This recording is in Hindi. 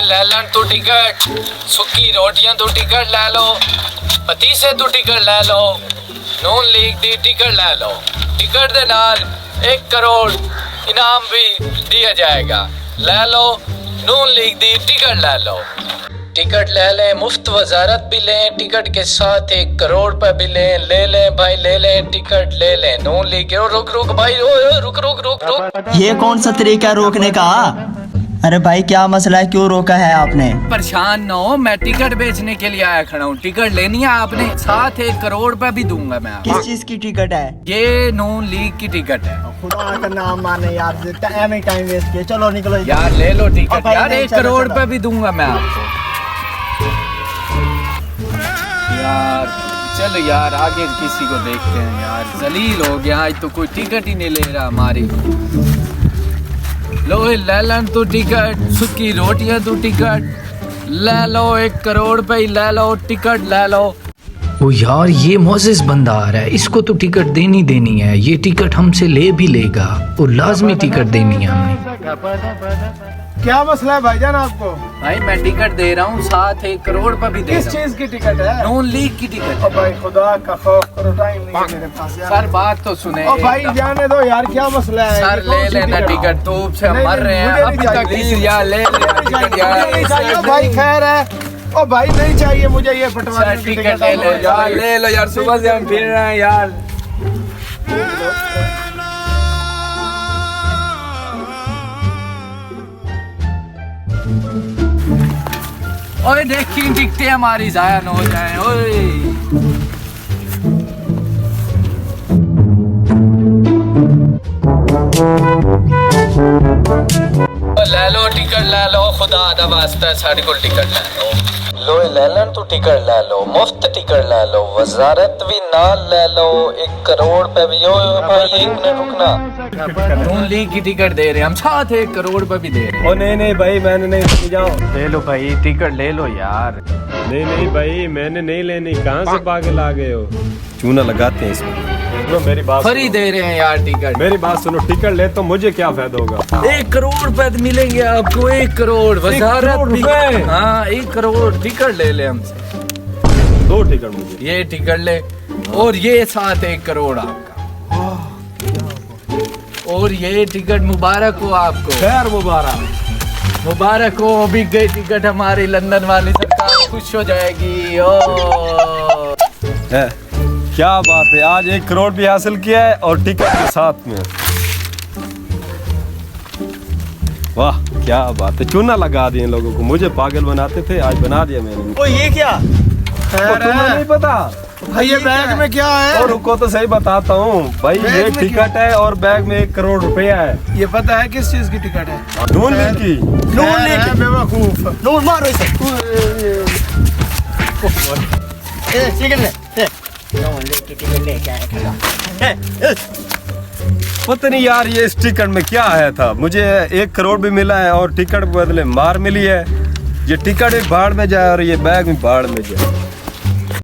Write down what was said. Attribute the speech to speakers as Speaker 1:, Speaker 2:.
Speaker 1: ले लन तू टिकट, सुक्की रोटियां तू टिकट ले लो, पतीसे तू टिकट ले लो, नून लीग दी टिकट ले लो। टिकट दे नाल 1 करोड़ इनाम भी दिया जाएगा। ले लो नून लीग दी टिकट ले लो। टिकट ले लें, मुफ्त वजारत भी लें, टिकट के साथ 1 करोड़ रुपए भी लें। ले लें भाई ले लें, टिकट ले लें नून लीग। रुक भाई, रुक।
Speaker 2: ये कौन सा तरीका है रोकने का? अरे भाई क्या मसला है, क्यों रोका है आपने?
Speaker 1: परेशान न हो, मैं टिकट बेचने के लिए आया खड़ा हूँ। टिकट लेनी है आपने, साथ 1 करोड़ रुपए भी दूंगा मैं आपको।
Speaker 2: किस चीज की टिकट है?
Speaker 1: ये नून लीग की टिकट है।
Speaker 2: खुदा का नाम माने यार, टाइम वेस्ट किया। चलो निकलो
Speaker 1: यार, ले लो टिकट यार, 1 करोड़ रुपए भी दूंगा मैं आपको। यार चलो यार, आगे किसी को देखते हैं यार। जलील हो गया आज तो, कोई टिकट ही नहीं ले रहा हमारी। लो ले लन तू टिकट, सुक्की रोटियां तू टिकट ले लो, 1 करोड़ पे ही ले लो, टिकट ले लो।
Speaker 3: ओ यार, ये मोज़ेज़ बंदा आ रहा है, इसको तो टिकट देनी है। ये टिकट हमसे ले भी लेगा और लाजमी टिकट देनी है हमने।
Speaker 4: क्या मसला है भाईजान आपको?
Speaker 1: भाई मैं टिकट दे रहा हूँ, साथ 1 करोड़ पे भी दे रहा हूँ।
Speaker 4: किस चीज की टिकट है?
Speaker 1: नून लीग की टिकट है।
Speaker 4: भाई खुदा का खौफ करो, टाइम नहीं है मेरे पास यार।
Speaker 1: सर बात तो सुने।
Speaker 4: ओ भाई जाने दो यार, क्या मसला है?
Speaker 1: सर ले लेना टिकट, धूप से मर रहे हैं अभी तक। यार ले टिकट यार।
Speaker 4: भाई खैर है। ओ भाई नहीं चाहिए मुझे ये पटवारी की
Speaker 1: टिकट। ले लो यार, ले लो यार, सुबह से हम फिर रहे हैं यार। ओए देखी टिकटें हमारी जाया न हो जाए। ओए ले लो टिकट ले लो, खुदा दा वास्ता साढ़े को टिकट ले लो। लो ले लन तू टिकट ले लो, मुफ्त टिकट ले लो, वजारत भी नाल ले लो, 1 करोड़ पे भी। ओ भाई 1 मिनट रुकना, नून लीग की टिकट दे रहे हैं हम, साथ 1 करोड़ पे भी दे रहे हैं।
Speaker 4: ओ नहीं भाई मैंने नहीं, जाओ
Speaker 1: ले लो भाई टिकट ले लो यार।
Speaker 4: नहीं भाई मैंने नहीं लेनी, कहाँ से पागल आ गए हो? चूना लगाते हैं इसमें। मेरी बात
Speaker 1: फ्री दे रहे हैं यार टिकट।
Speaker 4: मेरी बात सुनो, टिकट ले तो मुझे क्या फायदा होगा?
Speaker 1: 1 करोड़ रुपए मिलेंगे आपको, 1 करोड़ वजारत भी। हाँ 1 करोड़ टिकट ले ले हमसे।
Speaker 4: 2 टिकट मुझे।
Speaker 1: ये टिकट ले और ये साथ 1 करोड़ आपका। और ये टिकट मुबारक हो आपको।
Speaker 4: खैर
Speaker 1: मुबारक हो, बिक गई टिकट हमारी। लंदन वाली सरकार खुश हो जाएगी। ओ
Speaker 4: क्या बात है, आज 1 करोड़ भी हासिल किया है और टिकट के साथ में। वाह क्या बात है, चूना लगा दिए इन लोगों को। मुझे पागल बनाते थे, आज बना दिया मैंने।
Speaker 2: ओ ये क्या?
Speaker 4: तुम्हें नहीं पता
Speaker 2: भाई ये बैग में क्या है?
Speaker 4: और रुको तो सही बताता हूँ भाई, ये टिकट है और बैग में 1 करोड़ रुपया है।
Speaker 2: ये पता है किस चीज की टिकट है?
Speaker 4: नून लीग की।
Speaker 2: नून लीग बेवकूफ। नून मारो इसे। टिकट ले। नून लीग की टिकट लेके आया।
Speaker 4: पता नहीं यार ये इस टिकट में क्या आया था। मुझे 1 करोड़ भी मिला है और टिकट बदले मार मिली है। ये टिकट एक भाड़ में जाए और ये बैग भी भाड़ में जाए।